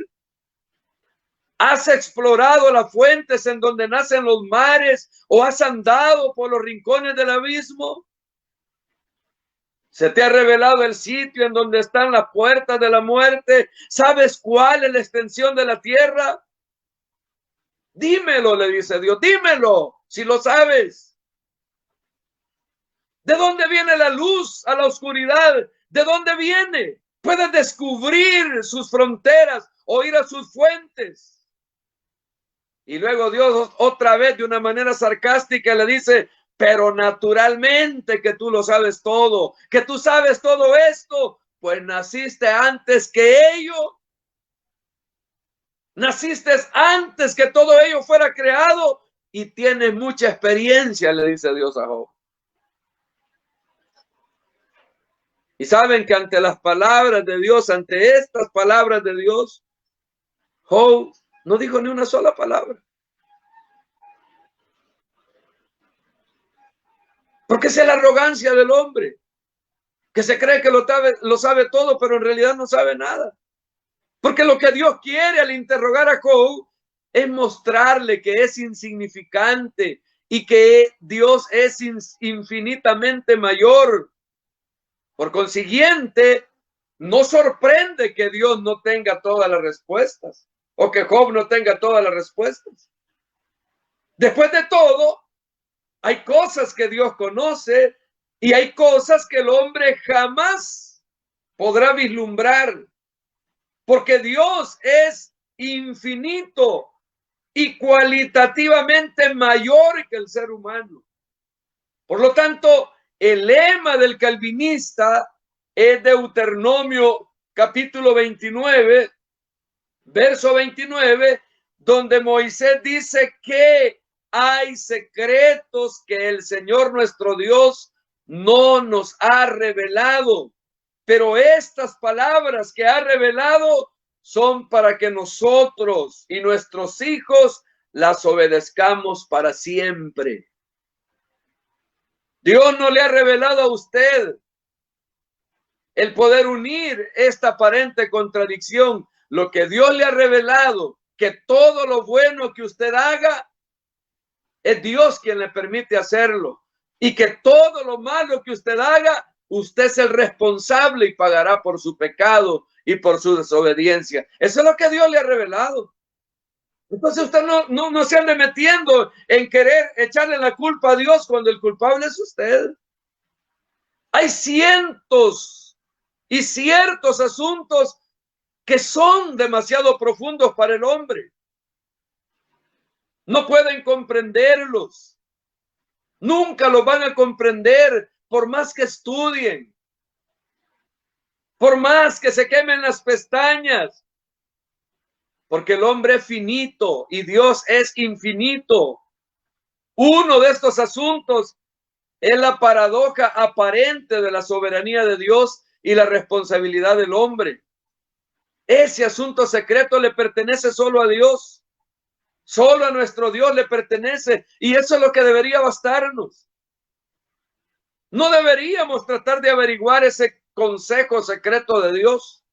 ¿Has explorado las fuentes en donde nacen los mares o has andado por los rincones del abismo? ¿Se te ha revelado el sitio en donde están las puertas de la muerte? ¿Sabes cuál es la extensión de la tierra? Dímelo, le dice Dios, dímelo, si lo sabes. ¿De dónde viene la luz a la oscuridad? ¿De dónde viene? Puedes descubrir sus fronteras o ir a sus fuentes. Y luego Dios otra vez de una manera sarcástica le dice, pero naturalmente que tú lo sabes todo, que tú sabes todo esto, pues naciste antes que ellos. Naciste antes que todo ello fuera creado y tienes mucha experiencia, le dice Dios a Job. Y saben que ante las palabras de Dios, ante estas palabras de Dios, Job no dijo ni una sola palabra. Porque esa es la arrogancia del hombre, que se cree que lo sabe todo, pero en realidad no sabe nada. Porque lo que Dios quiere al interrogar a Job es mostrarle que es insignificante y que Dios es infinitamente mayor. Por consiguiente, no sorprende que Dios no tenga todas las respuestas o que Job no tenga todas las respuestas. Después de todo, hay cosas que Dios conoce y hay cosas que el hombre jamás podrá vislumbrar, porque Dios es infinito y cualitativamente mayor que el ser humano. Por lo tanto, el lema del calvinista es Deuteronomio capítulo 29, verso 29, donde Moisés dice que hay secretos que el Señor nuestro Dios no nos ha revelado, pero estas palabras que ha revelado son para que nosotros y nuestros hijos las obedezcamos para siempre. Dios no le ha revelado a usted el poder unir esta aparente contradicción. Lo que Dios le ha revelado, que todo lo bueno que usted haga, es Dios quien le permite hacerlo. Y que todo lo malo que usted haga, usted es el responsable y pagará por su pecado y por su desobediencia. Eso es lo que Dios le ha revelado. Entonces usted no se ande metiendo en querer echarle la culpa a Dios cuando el culpable es usted. Hay cientos y ciertos asuntos que son demasiado profundos para el hombre. No pueden comprenderlos. Nunca los van a comprender por más que estudien, por más que se quemen las pestañas, porque el hombre es finito y Dios es infinito. Uno de estos asuntos es la paradoja aparente de la soberanía de Dios y la responsabilidad del hombre. Ese asunto secreto le pertenece solo a Dios. Solo a nuestro Dios le pertenece, y eso es lo que debería bastarnos. No deberíamos tratar de averiguar ese consejo secreto de Dios.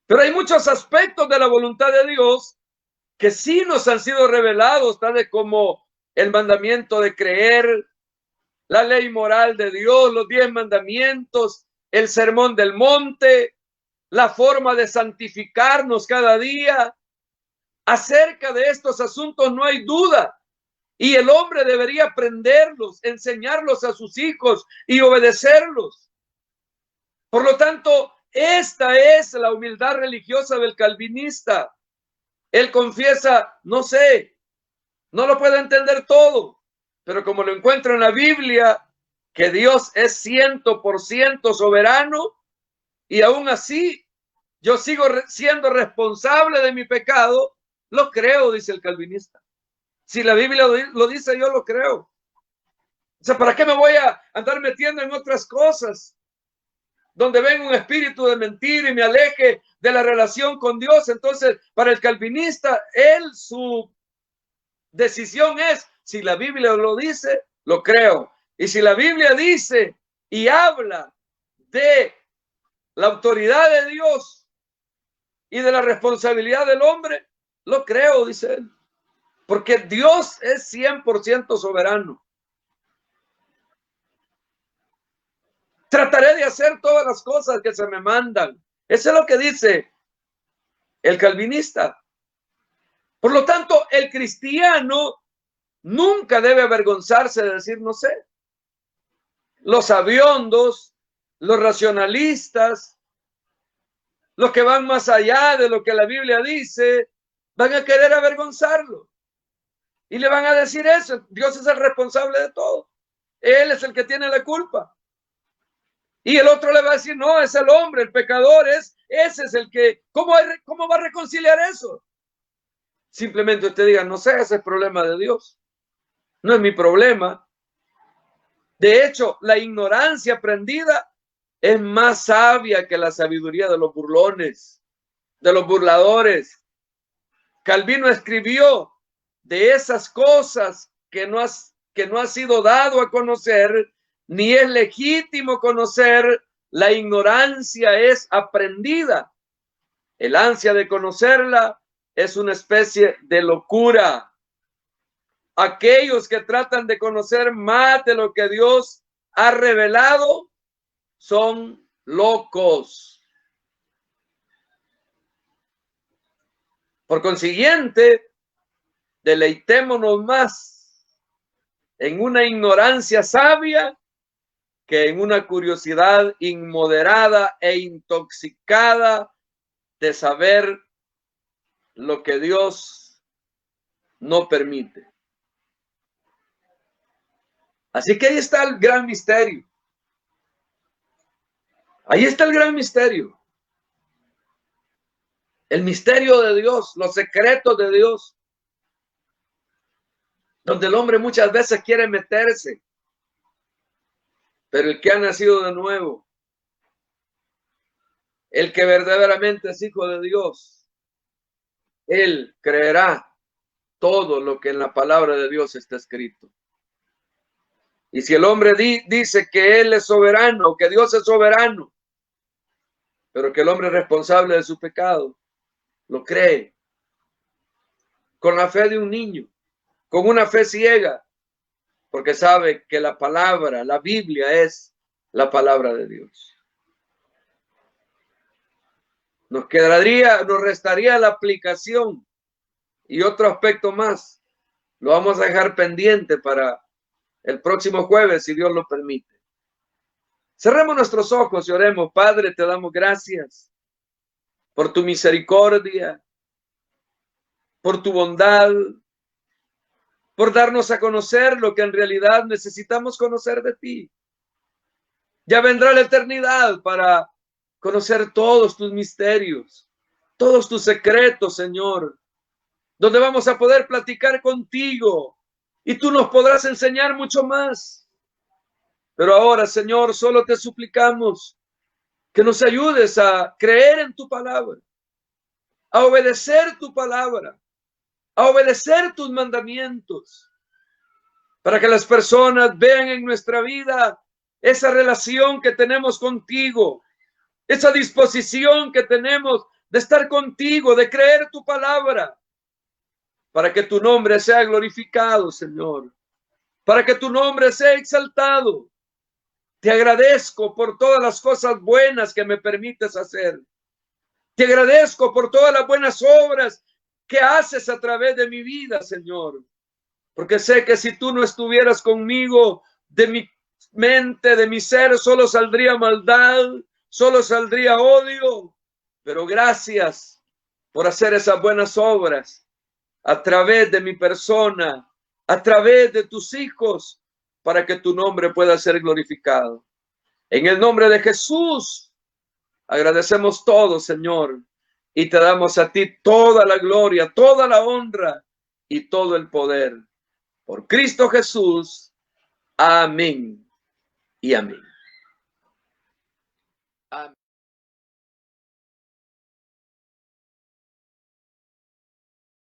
Pero hay muchos aspectos de la voluntad de Dios que sí nos han sido revelados, tales como el mandamiento de creer, la ley moral de Dios, los 10 mandamientos, el sermón del monte, la forma de santificarnos cada día. Acerca de estos asuntos no hay duda, y el hombre debería aprenderlos, enseñarlos a sus hijos y obedecerlos. Por lo tanto, esta es la humildad religiosa del calvinista. Él confiesa, no sé, no lo puedo entender todo, pero como lo encuentro en la Biblia, que Dios es 100% soberano, y aún así yo sigo siendo responsable de mi pecado. Lo creo, dice el calvinista. Si la Biblia lo dice, yo lo creo. O sea, ¿para qué me voy a andar metiendo en otras cosas? Donde venga un espíritu de mentira y me aleje de la relación con Dios. Entonces, para el calvinista, su decisión es, si la Biblia lo dice, lo creo. Y si la Biblia dice y habla de la autoridad de Dios y de la responsabilidad del hombre, Lo creo, dice él, porque Dios es 100% soberano. Trataré de hacer todas las cosas que se me mandan. Eso es lo que dice el calvinista. Por lo tanto, el cristiano nunca debe avergonzarse de decir no sé. Los sabiondos, los racionalistas, los que van más allá de lo que la Biblia dice, van a querer avergonzarlo. Y le van a decir eso. Dios es el responsable de todo. Él es el que tiene la culpa. Y el otro le va a decir, no, es el hombre, el pecador, ese es el que, ¿cómo va a reconciliar eso? Simplemente usted diga, no sé, ese es el problema de Dios. No es mi problema. De hecho, la ignorancia aprendida es más sabia que la sabiduría de los burlones, de los burladores. Calvino escribió de esas cosas que no ha sido dado a conocer, ni es legítimo conocer, la ignorancia es aprendida. El ansia de conocerla es una especie de locura. Aquellos que tratan de conocer más de lo que Dios ha revelado son locos. Por consiguiente, deleitémonos más en una ignorancia sabia que en una curiosidad inmoderada e intoxicada de saber lo que Dios no permite. Así que ahí está el gran misterio. Ahí está el gran misterio. El misterio de Dios, los secretos de Dios, donde el hombre muchas veces quiere meterse. Pero el que ha nacido de nuevo, el que verdaderamente es hijo de Dios, él creerá todo lo que en la palabra de Dios está escrito. Y si el hombre dice que él es soberano, que Dios es soberano, pero que el hombre es responsable de su pecado, lo cree con la fe de un niño, con una fe ciega, porque sabe que la palabra, la Biblia es la palabra de Dios. Nos restaría la aplicación y otro aspecto más. Lo vamos a dejar pendiente para el próximo jueves, si Dios lo permite. Cerremos nuestros ojos y oremos. Padre, te damos gracias por tu misericordia, por tu bondad, por darnos a conocer lo que en realidad necesitamos conocer de ti. Ya vendrá la eternidad para conocer todos tus misterios, todos tus secretos, Señor, donde vamos a poder platicar contigo y tú nos podrás enseñar mucho más. Pero ahora, Señor, solo te suplicamos que nos ayudes a creer en tu palabra, a obedecer tu palabra, a obedecer tus mandamientos, para que las personas vean en nuestra vida esa relación que tenemos contigo, esa disposición que tenemos de estar contigo, de creer tu palabra, para que tu nombre sea glorificado, Señor, para que tu nombre sea exaltado. Te agradezco por todas las cosas buenas que me permites hacer. Te agradezco por todas las buenas obras que haces a través de mi vida, Señor. Porque sé que si tú no estuvieras conmigo, de mi mente, de mi ser, solo saldría maldad, solo saldría odio. Pero gracias por hacer esas buenas obras a través de mi persona, a través de tus hijos, para que tu nombre pueda ser glorificado. En el nombre de Jesús, agradecemos todo, Señor, y te damos a ti toda la gloria, toda la honra y todo el poder. Por Cristo Jesús. Amén y amén.